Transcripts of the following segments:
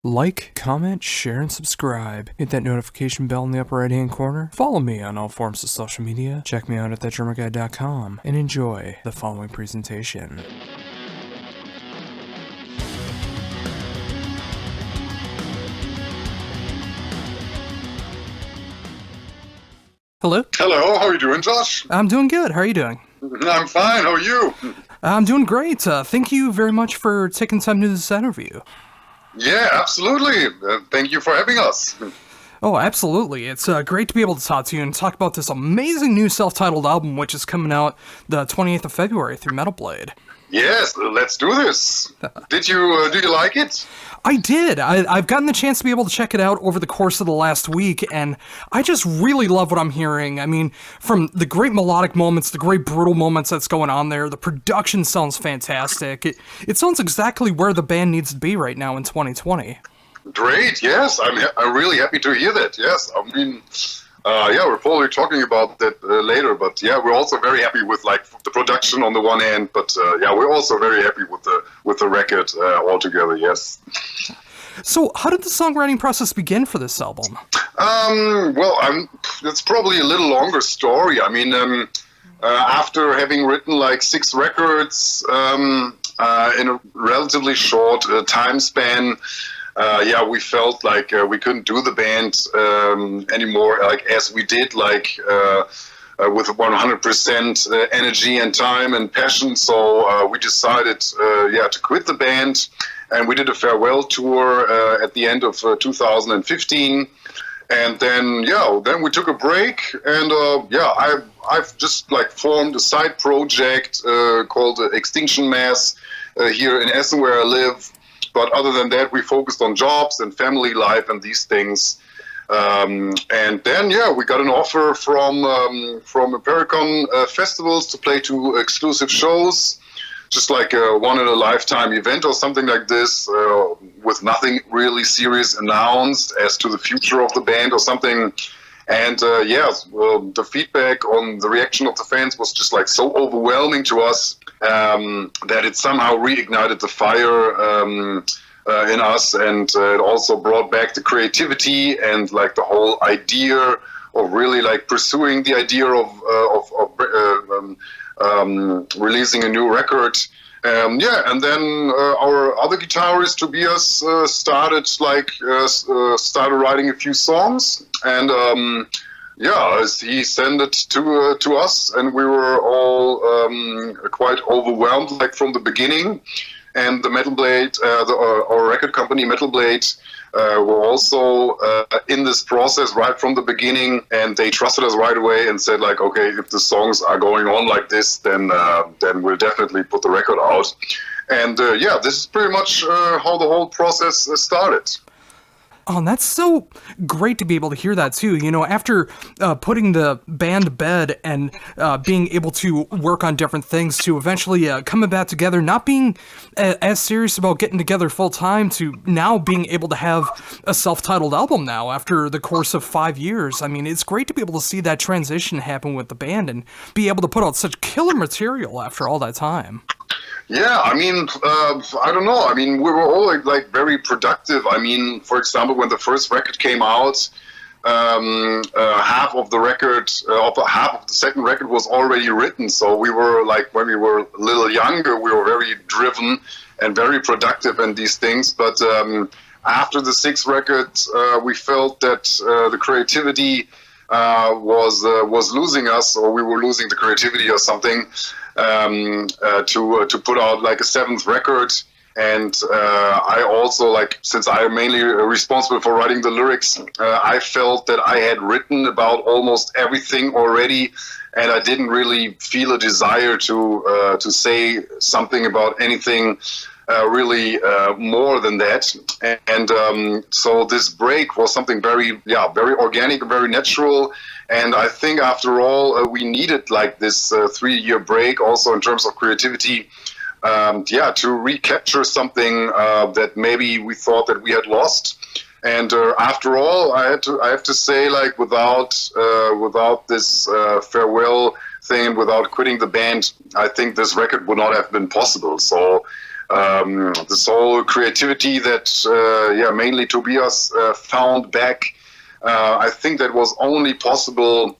Like, comment, share, and subscribe. Hit that notification bell in the upper right-hand corner. Follow me on all forms of social media. Check me out at thatdrummerguy.com and enjoy the following presentation. Hello? Hello, how are you doing, Josh? I'm doing good. How are you doing? I'm fine, how are you? I'm doing great. Thank you very much for taking time to do this interview. Yeah, absolutely. Thank you for having us. Oh, absolutely. It's great to be able to talk to you and talk about this amazing new self-titled album, which is coming out the 28th of February through Metal Blade. Yes, let's do this. Do you like it? I did. I've gotten the chance to be able to check it out over the course of the last week, and I just really love what I'm hearing. I mean, from the great melodic moments, the great brutal moments that's going on there, the production sounds fantastic. It sounds exactly where the band needs to be right now in 2020. Great, yes. I'm really happy to hear that, yes. I mean, yeah, we're probably talking about that later, but yeah, we're also very happy with like the production on the one hand, but yeah, we're also very happy with the record altogether, yes. So, how did the songwriting process begin for this album? Well, it's probably a little longer story. I mean, after having written like 6 records in a relatively short time span, yeah, we felt like we couldn't do the band anymore, like as we did, like with 100% energy and time and passion. So we decided, yeah, to quit the band, and we did a farewell tour at the end of 2015. And then, yeah, then we took a break, and yeah, I've just like formed a side project called Extinction Mass here in Essen, where I live. But other than that, we focused on jobs and family life and these things. And then, yeah, we got an offer from American festivals to play 2 exclusive shows, just like a one-in-a-lifetime event or something like this, with nothing really serious announced as to the future of the band or something. And yeah, the feedback on the reaction of the fans was just like so overwhelming to us that it somehow reignited the fire in us, and it also brought back the creativity and like the whole idea of really like pursuing the idea of releasing a new record. Yeah, and then our other guitarist Tobias started writing a few songs, and yeah, he sent it to us, and we were all quite overwhelmed, like from the beginning. And the Metal Blade, our record company Metal Blade, were also in this process right from the beginning, and they trusted us right away and said like, okay, if the songs are going on like this, then we'll definitely put the record out. And yeah, this is pretty much how the whole process started. Oh, and that's so great to be able to hear that too. You know, after putting the band to bed and being able to work on different things, to eventually coming back together, not being as serious about getting together full time, to now being able to have a self-titled album now after the course of 5 years. I mean, it's great to be able to see that transition happen with the band and be able to put out such killer material after all that time. Yeah, I mean, I don't know. I mean, we were all like very productive. I mean, for example, when the first record came out, half of the record, half of the second record was already written. So we were like, when we were a little younger, we were very driven and very productive in these things. But after the 6th record, we felt that the creativity was losing us, or we were losing the creativity or something. To put out like a 7th record, and I also, like, since I'm mainly responsible for writing the lyrics, I felt that I had written about almost everything already, and I didn't really feel a desire to say something about anything really more than that. And so this break was something very organic and very natural. And I think after all, we needed like this 3-year break also in terms of creativity, to recapture something that maybe we thought that we had lost. And after all, I have to say, like, without this farewell thing, without quitting the band, I think this record would not have been possible. So this whole creativity that mainly Tobias found back. I think that was only possible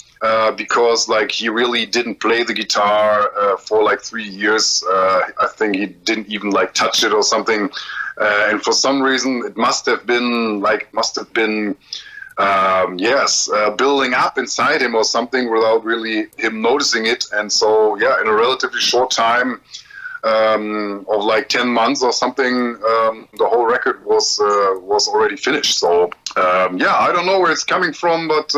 because like he really didn't play the guitar for like 3 years. I think he didn't even like touch it or something. And for some reason, it must have been building up inside him or something without really him noticing it. And so, yeah, in a relatively short time of like 10 months or something, the whole record was already finished. So, I don't know where it's coming from, but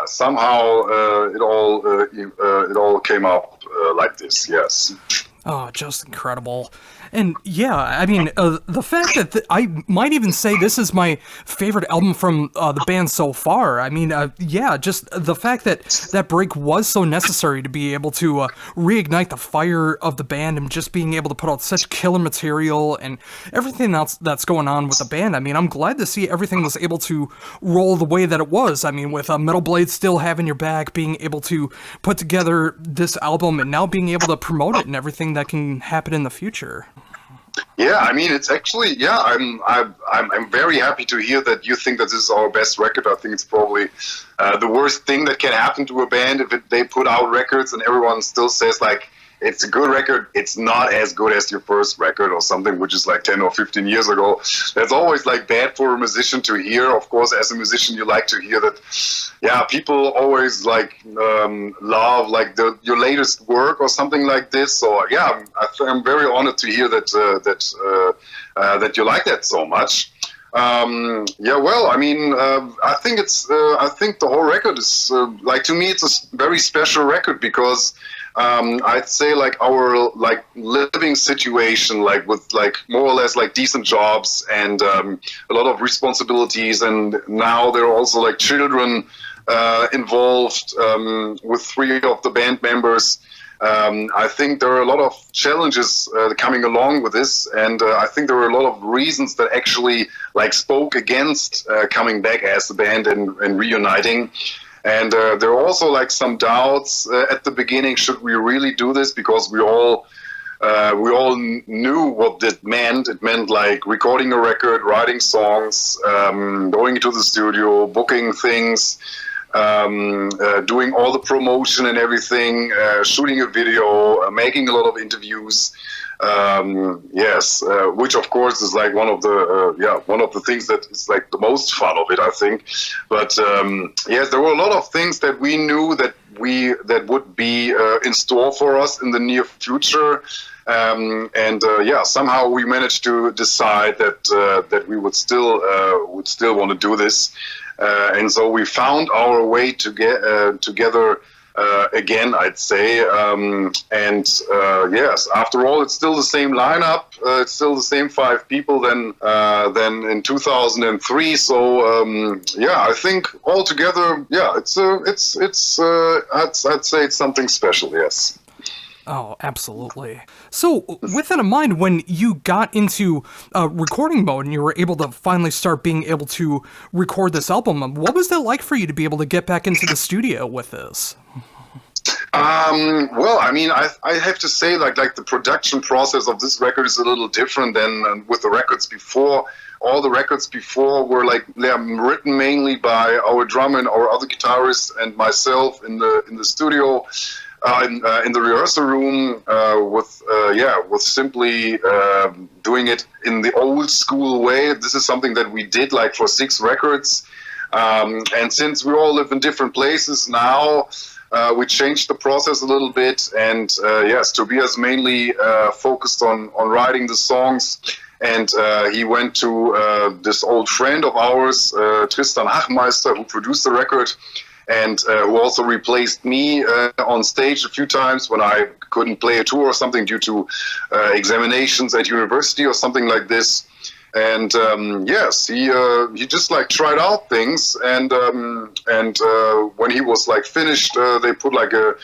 somehow it all came up like this. Yes. Oh, just incredible. And yeah, I mean, the fact that I might even say this is my favorite album from the band so far. I mean, just the fact that that break was so necessary to be able to reignite the fire of the band and just being able to put out such killer material and everything else that's going on with the band. I mean, I'm glad to see everything was able to roll the way that it was. I mean, with Metal Blade still having your back, being able to put together this album and now being able to promote it and everything that can happen in the future. Yeah, I mean, it's actually, I'm very happy to hear that you think that this is our best record. I think it's probably the worst thing that can happen to a band if they put out records and everyone still says like, it's a good record, it's not as good as your first record or something, which is like 10 or 15 years ago. That's always like bad for a musician to hear. Of course, as a musician, you like to hear that, people always like love like your latest work or something like this. So yeah, I'm very honored to hear that that you like that so much. I mean, I think the whole record is like, to me, it's a very special record because I'd say like our like living situation, like with like more or less like decent jobs and a lot of responsibilities, and now there are also like children involved with 3 of the band members. I think there are a lot of challenges coming along with this, and I think there are a lot of reasons that actually like spoke against coming back as a band and reuniting. And there are also like some doubts at the beginning. Should we really do this? Because we all knew what it meant. It meant like recording a record, writing songs, going into the studio, booking things, doing all the promotion and everything, shooting a video, making a lot of interviews. Which of course is like one of the things that is like the most fun of it, I think. But there were a lot of things that we knew that would be in store for us in the near future. Somehow we managed to decide that we would still want to do this, and so we found our way to get together. Again, I'd say, after all, it's still the same lineup. It's still the same 5 people than in 2003. So I think altogether, I'd say it's something special. Yes. Oh, absolutely. So, with that in mind, when you got into recording mode and you were able to finally start being able to record this album, what was that like for you to be able to get back into the studio with this? I mean, I have to say, like the production process of this record is a little different than with the records before. All the records before were like they're written mainly by our drummer and our other guitarist and myself in the studio. In the rehearsal room with simply doing it in the old school way. This is something that we did like for 6 records. And since we all live in different places now, we changed the process a little bit. And Tobias mainly focused on writing the songs. And he went to this old friend of ours, Tristan Hachmeister, who produced the record, and who also replaced me on stage a few times when I couldn't play a tour or something due to examinations at university or something like this. And he just like tried out things, and when he was like finished, they put like a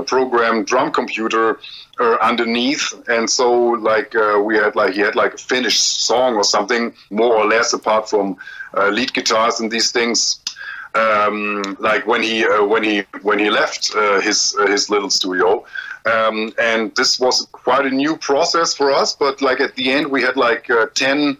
programmed drum computer underneath, and so like he had like a finished song or something, more or less, apart from lead guitars and these things. like when he left his little studio. And this was quite a new process for us, but like at the end we had like 10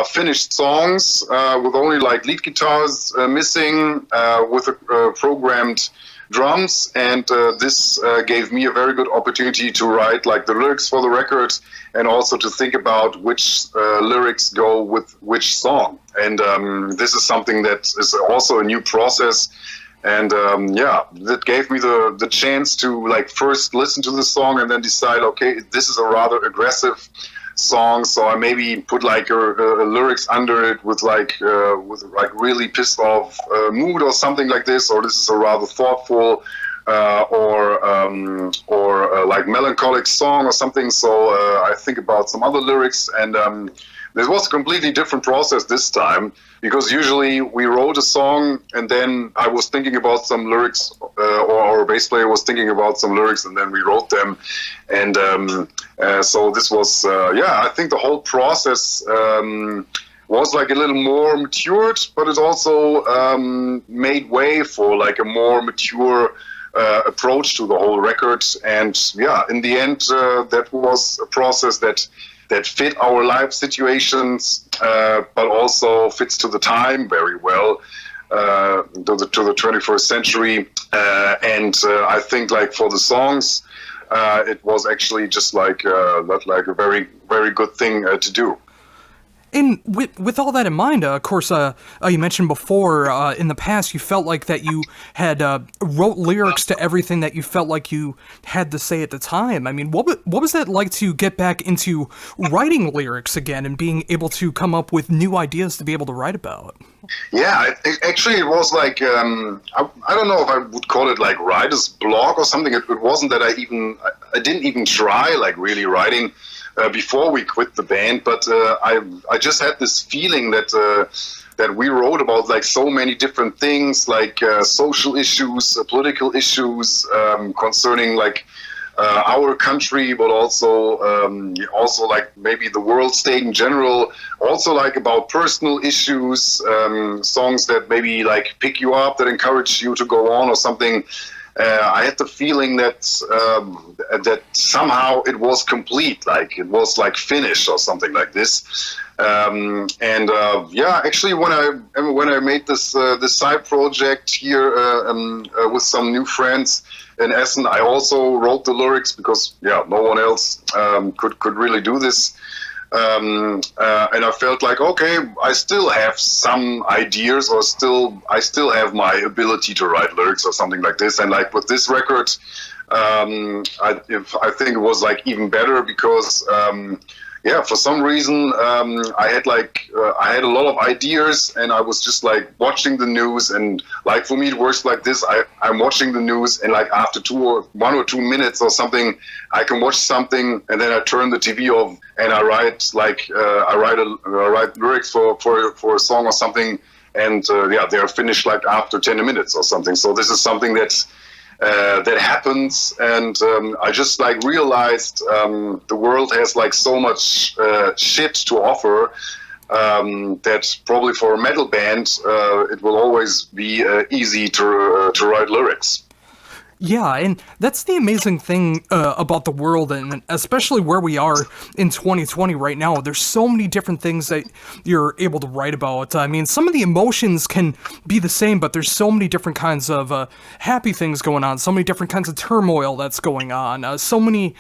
finished songs with only like lead guitars missing, with a programmed drums, and this gave me a very good opportunity to write like the lyrics for the record, and also to think about which lyrics go with which song. And this is something that is also a new process. And that gave me the chance to like first listen to the song and then decide, okay, this is a rather aggressive song, so I maybe put like a lyrics under it with like really pissed off mood or something like this, or this is a rather thoughtful or like melancholic song or something. So I think about some other lyrics, and this was a completely different process this time, because usually we wrote a song and then I was thinking about some lyrics, or our bass player was thinking about some lyrics, and then we wrote them. And so this was, I think the whole process was like a little more matured, but it also made way for like a more mature approach to the whole record. And in the end, that was a process that fit our life situations, but also fits to the time very well, to the 21st century. And I think like for the songs, it was actually just like a very, very good thing to do. And with all that in mind, of course, you mentioned before, in the past, you felt like that you had wrote lyrics to everything that you felt like you had to say at the time. I mean, what was that like to get back into writing lyrics again and being able to come up with new ideas to be able to write about? Yeah, actually, it was like, I don't know if I would call it like writer's block or something. It wasn't that I didn't even try like really writing before we quit the band, but I just had this feeling that we wrote about like so many different things, like social issues, political issues, concerning like our country, but also like maybe the world state in general, also like about personal issues, songs that maybe like pick you up, that encourage you to go on or something. I had the feeling that that somehow it was complete, like it was like finished or something like this. Actually, when I made this side project here with some new friends in Essen, I also wrote the lyrics, because no one else could really do this. And I felt like, okay, I still have some ideas, or I still have my ability to write lyrics or something like this. And like with this record, I think it was like even better, because for some reason I had a lot of ideas, and I was just like watching the news, and like for me it works like this. I'm watching the news, and like after 1 or 2 minutes or something, I can watch something, and then I turn the TV off and I write lyrics for a song or something, and they're finished like after 10 minutes or something. So this is something that happens, and I just like realized the world has like so much shit to offer, that probably for a metal band it will always be easy to write lyrics. Yeah, and that's the amazing thing about the world, and especially where we are in 2020 right now. There's so many different things that you're able to write about. I mean, some of the emotions can be the same, but there's so many different kinds of happy things going on, so many different kinds of turmoil that's going on, so many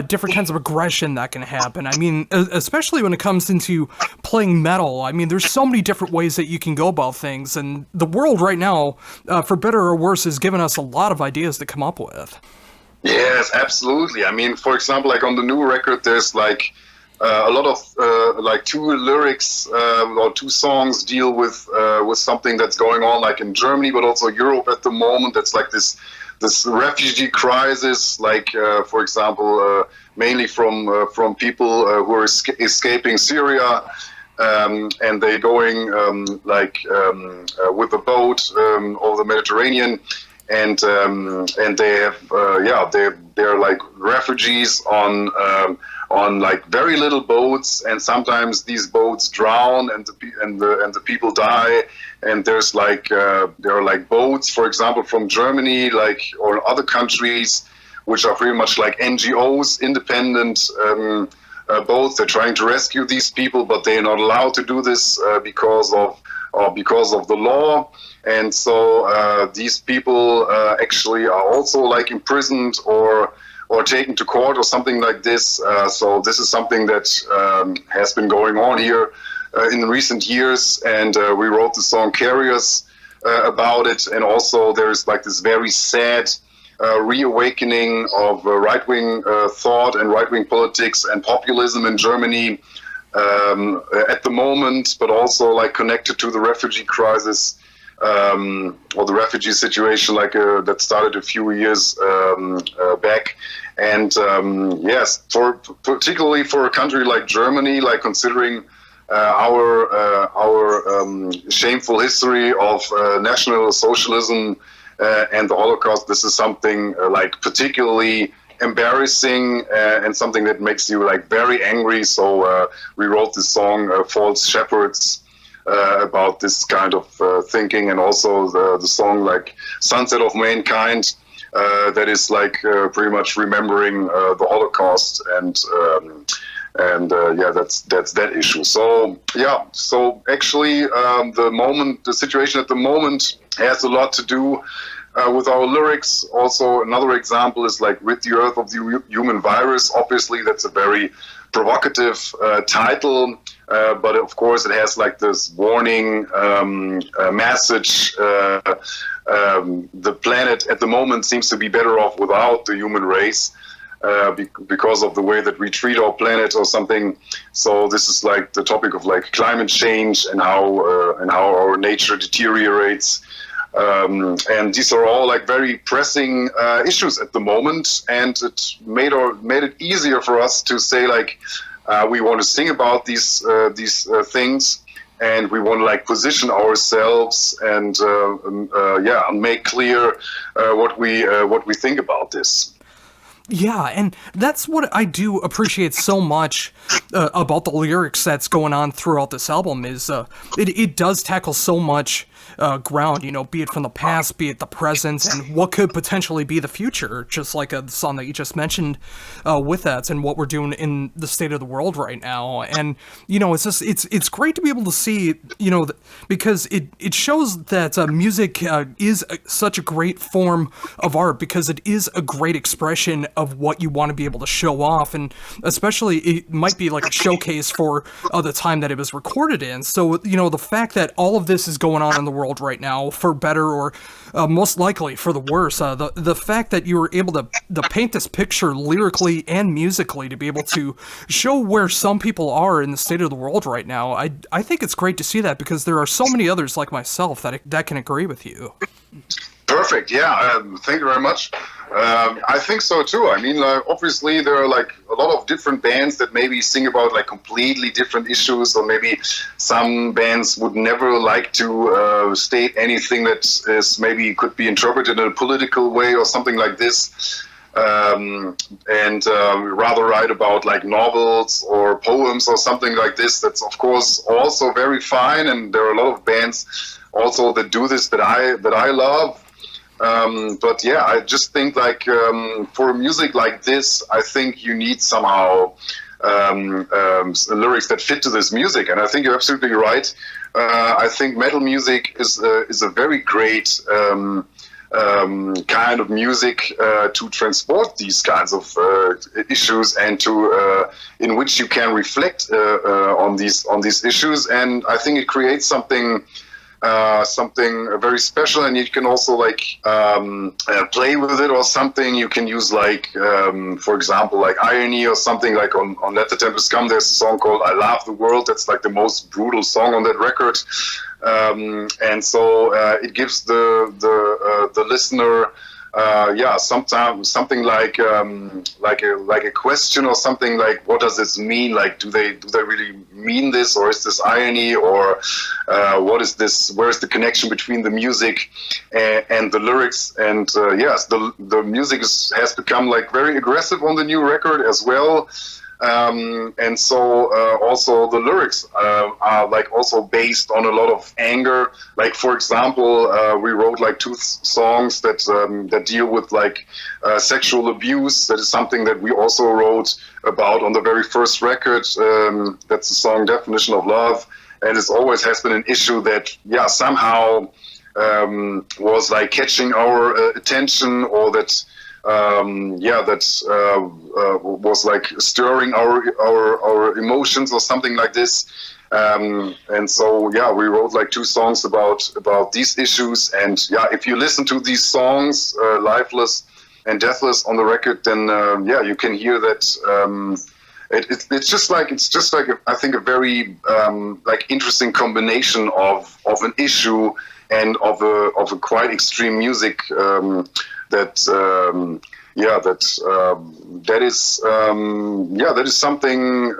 different kinds of aggression that can happen. I mean, especially when it comes into playing metal, I mean, there's so many different ways that you can go about things, and the world right now, for better or worse, has given us a lot of ideas to come up with. Yes, absolutely. I mean, for example, like on the new record, there's like a lot of like 2 lyrics or 2 songs deal with something that's going on like in Germany, but also Europe at the moment. That's like this refugee crisis, like for example, mainly from people who are escaping Syria. And they're going with a boat over the Mediterranean. And they have they're like refugees on on like very little boats, and sometimes these boats drown and the people die. And there's like there are like boats, for example, from Germany, like, or other countries, which are pretty much like NGOs, independent boats. They're trying to rescue these people, but they're not allowed to do this because of the law. And so these people actually are also like imprisoned or taken to court or something like this. So this is something that has been going on here in recent years, and we wrote the song Carriers about it. And also there's like this very sad reawakening of right-wing thought and right-wing politics and populism in Germany at the moment, but also like connected to the refugee crisis or the refugee situation, like that started a few years back. And yes, particularly for a country like Germany, like considering our shameful history of National Socialism and the Holocaust, this is something like particularly embarrassing and something that makes you like very angry. So we wrote this song, False Shepherds, about this kind of thinking, and also the song like Sunset of Mankind, that is like pretty much remembering the Holocaust, and yeah, that's that issue. So yeah, so actually the situation at the moment has a lot to do with our lyrics. Also, another example is like Rid the Earth of the Human Virus. Obviously, that's a very provocative title, but of course it has like this warning message. The planet at the moment seems to be better off without the human race, because of the way that we treat our planet or something. So this is like the topic of like climate change and how our nature deteriorates. And these are all like very pressing issues at the moment, and it made it easier for us to say like we want to sing about these things, and we want to like position ourselves and yeah, make clear what we think about this. Yeah, and that's what I do appreciate so much about the lyrics that's going on throughout this album is it does tackle so much ground, you know, be it from the past, be it the present, and what could potentially be the future, just like the song that you just mentioned with that, and what we're doing in the state of the world right now. And, you know, it's just, it's great to be able to see, you know, because it shows that music is such a great form of art, because it is a great expression of what you want to be able to show off, and especially it might be like a showcase for the time that it was recorded in. So, you know, the fact that all of this is going on in the world right now, for better or most likely for the worse, the fact that you were able to paint this picture lyrically and musically to be able to show where some people are in the state of the world right now, I think it's great to see that, because there are so many others like myself that can agree with you. Perfect. Yeah. Thank you very much. I think so too. I mean, obviously there are like a lot of different bands that maybe sing about like completely different issues, or maybe some bands would never like to state anything that is maybe could be interpreted in a political way or something like this. And rather write about like novels or poems or something like this. That's of course also very fine, and there are a lot of bands also that do this that I love. But yeah, I just think like for music like this, I think you need somehow lyrics that fit to this music, and I think you're absolutely right. I think metal music is a very great kind of music to transport these kinds of issues, and to in which you can reflect on these issues, and I think it creates something very special, and you can also like play with it or something. You can use like for example like irony or something, like on Let the Tempest Come there's a song called I Love the World. That's like the most brutal song on that record, and so it gives the listener sometimes something like a question or something, like what does this mean, like do they really mean this, or is this irony, or what is this, where is the connection between the music and the lyrics. And yes, the music has become like very aggressive on the new record as well. And so also the lyrics are like also based on a lot of anger. Like for example, we wrote like two songs that deal with like sexual abuse. That is something that we also wrote about on the very first record. That's the song "Definition of Love," and it always has been an issue that somehow was like catching our attention, or that was like stirring our emotions or something like this. And so we wrote like two songs about these issues. And if you listen to these songs, Lifeless and Deathless on the record, then you can hear that. It's just like I think a very like interesting combination of an issue and of a quite extreme music that is something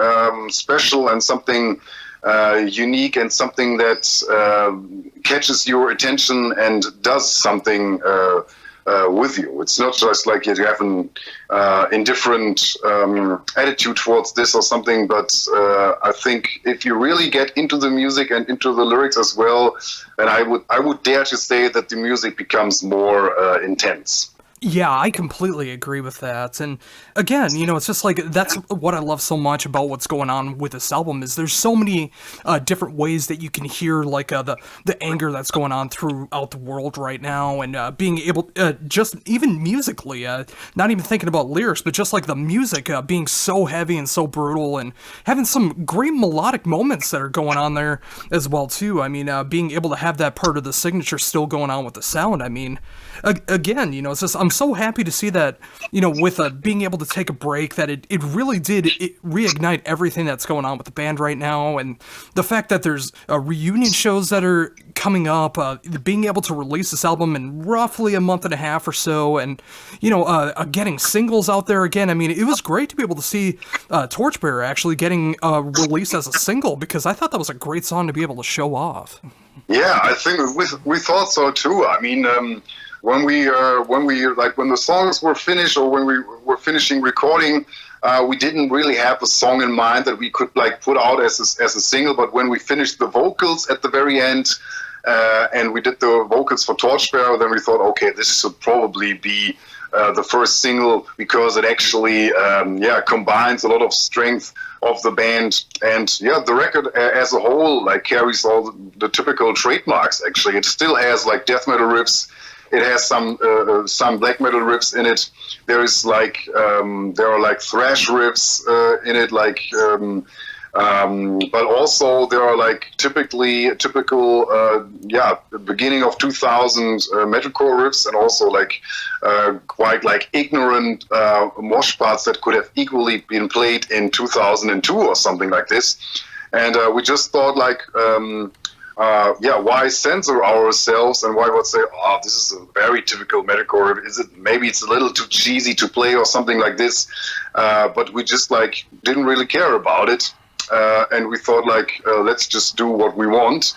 special and something unique and something that catches your attention and does something with you. It's not just like you have an indifferent attitude towards this or something, but I think if you really get into the music and into the lyrics as well, then I would dare to say that the music becomes more intense. Yeah, I completely agree with that. And again, it's just like, that's what I love so much about what's going on with this album, is there's so many different ways that you can hear like the anger that's going on throughout the world right now, and being able, just even musically, not even thinking about lyrics, but just like the music being so heavy and so brutal, and having some great melodic moments that are going on there as well too. I mean, being able to have that part of the signature still going on with the sound. I mean, again, it's just, I'm so happy to see that, with being able to take a break, that it really did reignite everything that's going on with the band right now. And the fact that there's reunion shows that are coming up, being able to release this album in roughly a month and a half or so, and, getting singles out there again. I mean, it was great to be able to see Torchbearer actually getting released as a single, because I thought that was a great song to be able to show off. Yeah, I think we thought so too. I mean, when the songs were finished, or when we were finishing recording, we didn't really have a song in mind that we could like put out as a single. But when we finished the vocals at the very end, and we did the vocals for Torchbearer, then we thought, okay, this should probably be the first single, because it actually combines a lot of strength of the band. And the record as a whole like carries all the typical trademarks. Actually, it still has like death metal riffs. It has some black metal riffs in it. There is like there are like thrash riffs in it, like but also there are like typical beginning of 2000 metalcore riffs, and also like quite like ignorant mosh parts that could have equally been played in 2002 or something like this. And we just thought like, why censor ourselves, and why would say, oh, this is a very typical metalcore. Maybe it's a little too cheesy to play or something like this. But we just like didn't really care about it. And we thought like, let's just do what we want.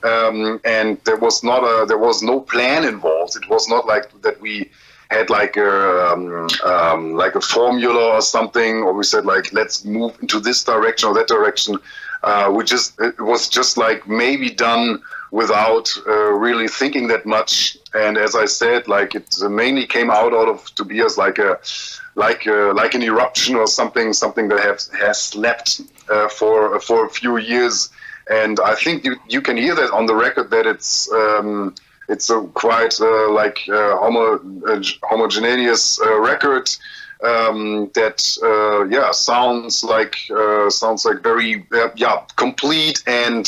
And there was no plan involved. It was not like that we had like a formula or something, or we said like, let's move into this direction or that direction. It was just like maybe done without really thinking that much. And as I said, like it mainly came out of Tobias like an eruption or something that has slept for a few years. And I think you can hear that on the record, that it's a quite homogeneous record. That sounds like very complete, and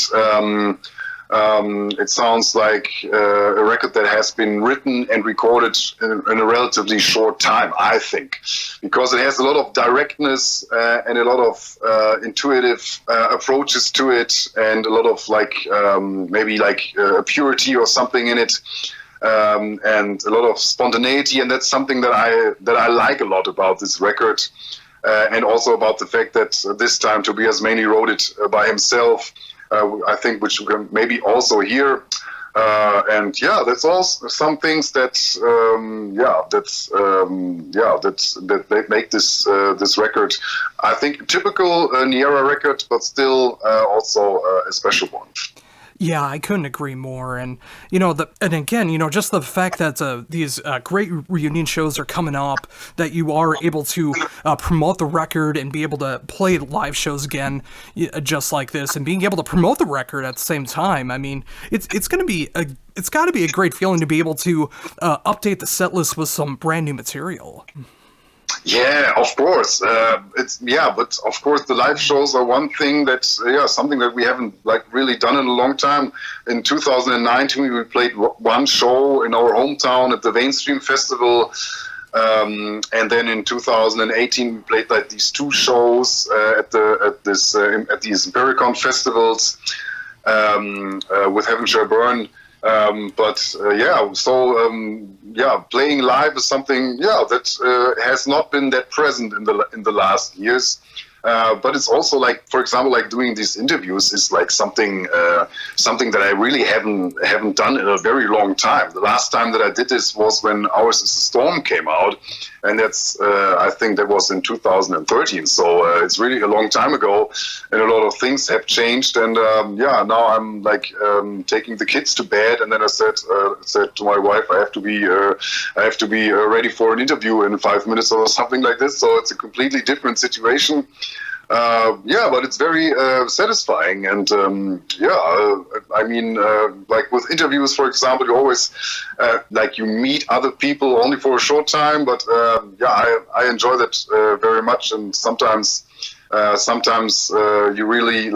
it sounds like a record that has been written and recorded in a relatively short time, I think, because it has a lot of directness and a lot of intuitive approaches to it, and a lot of like maybe like purity or something in it. And a lot of spontaneity, and that's something that I like a lot about this record, and also about the fact that this time Tobias mainly wrote it by himself. I think, which you can maybe also hear And yeah, that's also some things that make this record, I think, typical Neaera record, but still also a special one. Yeah, I couldn't agree more. And, and again, just the fact that these great reunion shows are coming up, that you are able to promote the record and be able to play live shows again, just like this, and being able to promote the record at the same time. I mean, it's got to be a great feeling to be able to update the set list with some brand new material. Yeah, of course. But of course the live shows are one thing that's something that we haven't really done in a long time. In 2019, we played one show in our hometown at the Mainstream Festival, and then in 2018 we played these two shows at these Impericon festivals with Heaven Shall Burn. Playing live is something that has not been that present in the last years. But it's also for example, doing these interviews is something that I really haven't done in a very long time. The last time that I did this was when Ours is a Storm came out, and that's I think that was in 2013. So it's really a long time ago, and a lot of things have changed. And now I'm taking the kids to bed, and then I said to my wife, I have to be ready for an interview in 5 minutes or something like this. So it's a completely different situation. But it's very satisfying, and with interviews, for example, you always you meet other people only for a short time, but I enjoy that very much, and sometimes you really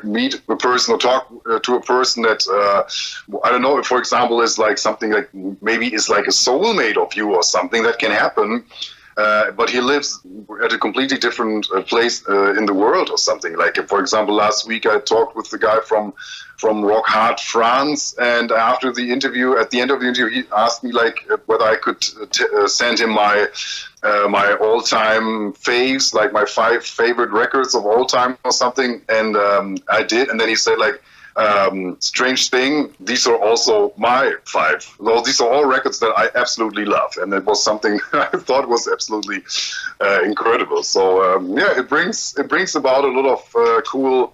meet a person or talk to a person that I don't know, for example, is something maybe is a soulmate of you or something that can happen. But he lives at a completely different place in the world or something. For example, last week I talked with the guy from Rock Hard France, and at the end of the interview, he asked me whether I could send him my all-time faves, my 5 favorite records of all time or something, and I did, and then he said strange thing, these are also my 5. Well, these are all records that I absolutely love, and it was something I thought was absolutely incredible. So it brings about a lot of cool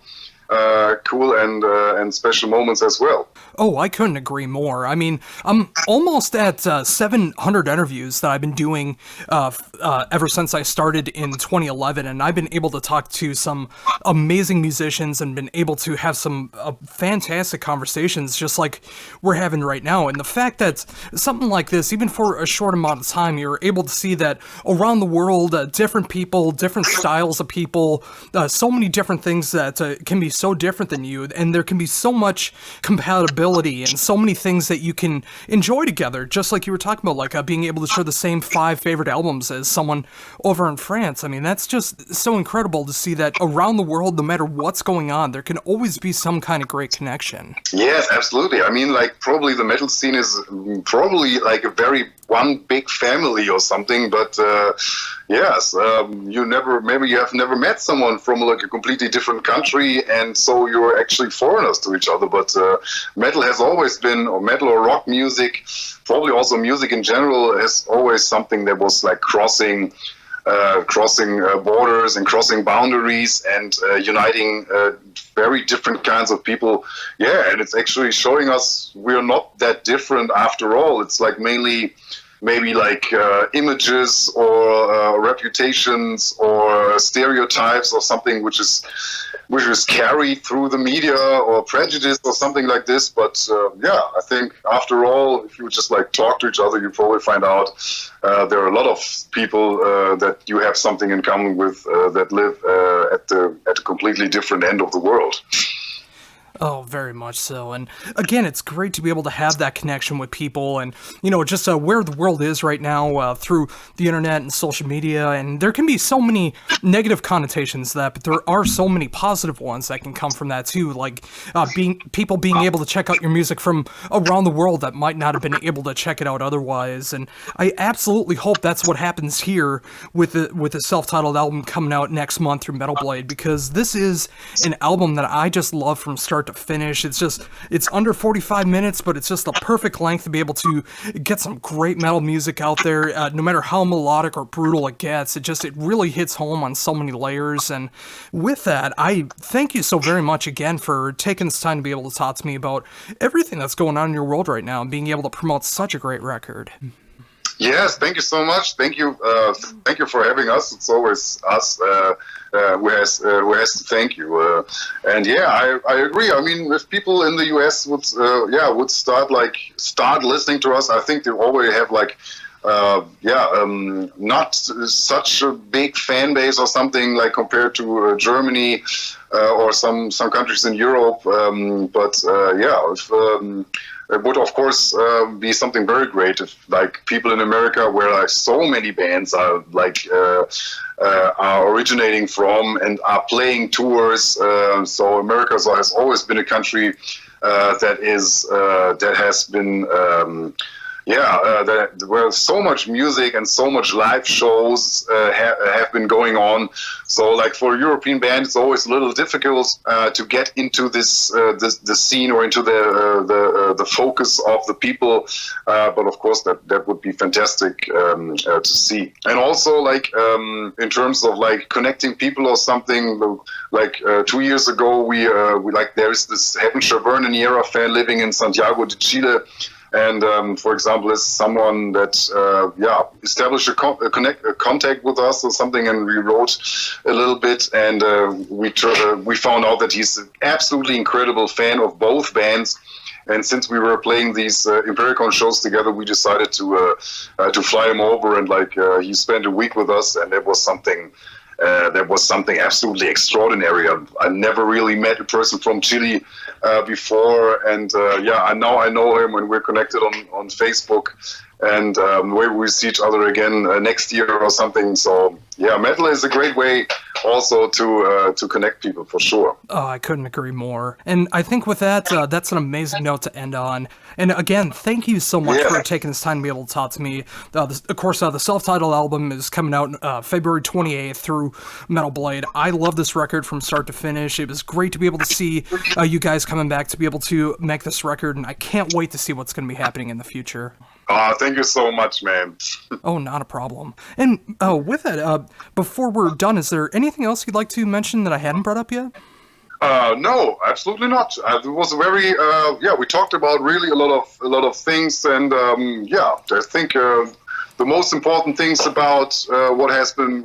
and special moments as well. Oh, I couldn't agree more. I mean, I'm almost at 700 interviews that I've been doing ever since I started in 2011, and I've been able to talk to some amazing musicians and been able to have some fantastic conversations just like we're having right now. And the fact that something like this, even for a short amount of time, you're able to see that around the world, different people, different styles of people, so many different things that can be so different than you, and there can be so much compatibility and so many things that you can enjoy together, just like you were talking about, being able to share the same 5 favorite albums as someone over in France. I mean, that's just so incredible to see that around the world, no matter what's going on, there can always be some kind of great connection. Yes, absolutely. I mean, probably the metal scene is probably a very one big family or something, but yes, you have never met someone from a completely different country, and so you're actually foreigners to each other. But metal has always been, or metal or rock music, probably also music in general, is always something that was crossing borders and crossing boundaries and uniting very different kinds of people. Yeah, and it's actually showing us we're not that different after all. It's maybe images or reputations or stereotypes or something which is carried through the media or prejudice or something like this. But I think after all, if you just talk to each other, you probably find out there are a lot of people that you have something in common with that live at a completely different end of the world. Oh, very much so. And again, it's great to be able to have that connection with people and, just where the world is right now through the internet and social media. And there can be so many negative connotations to that, but there are so many positive ones that can come from that too. People being able to check out your music from around the world that might not have been able to check it out otherwise. And I absolutely hope that's what happens here with the self-titled album coming out next month through Metal Blade, because this is an album that I just love from start start to finish. It's under 45 minutes, but it's just the perfect length to be able to get some great metal music out there. No matter how melodic or brutal it gets, it really hits home on so many layers. And with that, I thank you so very much again for taking this time to be able to talk to me about everything that's going on in your world right now and being able to promote such a great record. Yes, thank you so much. Thank you for having us. It's always us who has to thank you. And yeah, I agree. I mean, if people in the US would start listening to us, I think they already have not such a big fan base or something like compared to Germany or some countries in Europe. It would of course be something very great if like people in America, where like so many bands are originating from and are playing tours. So America has always been a country that has been. Where so much music and so much live shows have been going on. So, like for a European band, it's always a little difficult to get into the scene or into the focus of the people. But of course, that would be fantastic to see. And also, in terms of connecting people or something, 2 years ago, we there is this Heaven Shall Burn and Neaera fan living in Santiago de Chile. And for example, is someone that established a contact with us or something, and we wrote a little bit, and we found out that he's an absolutely incredible fan of both bands. And since we were playing these Impericon shows together, we decided to fly him over, and he spent a week with us, and it was something. That was something absolutely extraordinary. I never really met a person from Chile before, and now I know him, and we're connected on Facebook, and maybe we'll see each other again next year or something. So yeah, metal is a great way also to connect people, for sure. Oh, I couldn't agree more. And I think with that, that's an amazing note to end on. And again, thank you so much for taking this time to be able to talk to me. Of course, the self-titled album is coming out February 28th through Metal Blade. I love this record from start to finish. It was great to be able to see you guys coming back to be able to make this record, and I can't wait to see what's going to be happening in the future. Thank you so much, man. Oh, not a problem. And with that, before we're done, is there anything else you'd like to mention that I hadn't brought up yet? No, absolutely not. It was very, we talked about really a lot of things, and I think the most important things about what has been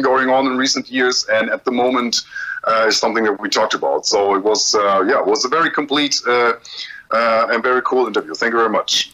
going on in recent years and at the moment is something that we talked about. So it was a very complete and very cool interview. Thank you very much.